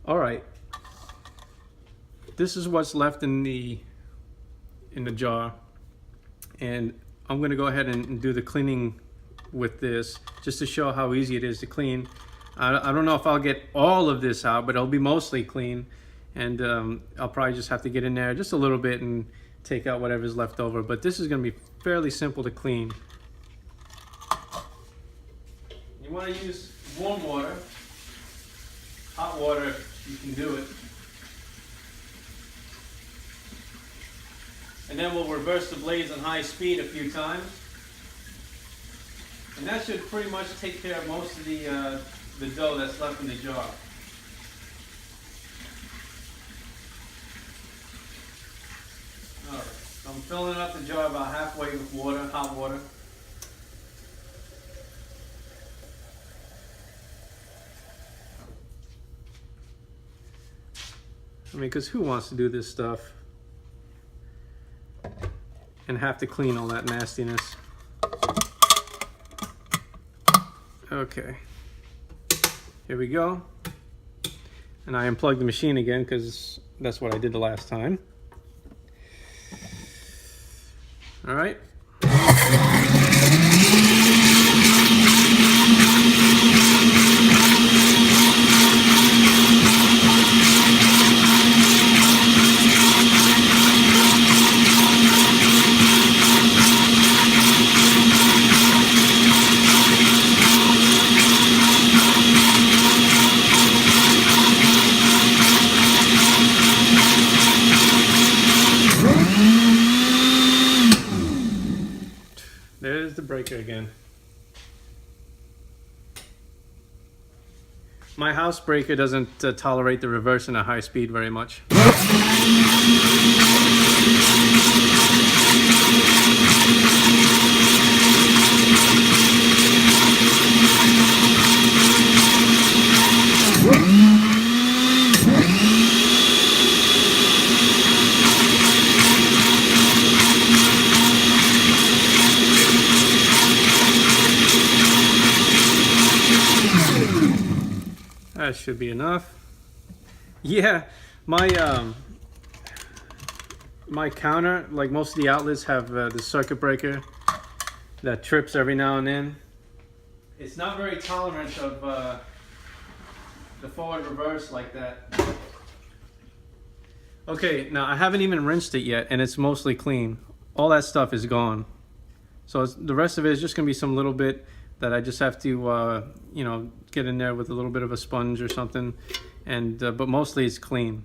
All right, this is what's left in the jar, and I'm gonna go ahead and do the cleaning with this just to show how easy it is to clean. I don't know if I'll get all of this out, but it'll be mostly clean, and I'll probably just have to get in there just a little bit and take out whatever's left over, but this is gonna be fairly simple to clean. You want to use warm water. Hot water, you can do it. And then we'll reverse the blades on high speed a few times. And that should pretty much take care of most of the dough that's left in the jar. Alright, so I'm filling up the jar about halfway with water, hot water. I mean, because who wants to do this stuff and have to clean all that nastiness? Okay, here we go. And I unplugged the machine again because that's what I did the last time. All right. There's the breaker again. My house breaker doesn't tolerate the reverse in a high speed very much. That should be enough. Yeah, my my counter, like most of the outlets, have the circuit breaker that trips every now and then. It's not very tolerant of the forward reverse like that. Okay, now I haven't even rinsed it yet, and it's mostly clean. All that stuff is gone. So the rest of it is just gonna be some little bit that I just have to, you know, get in there with a little bit of a sponge or something, and but mostly it's clean.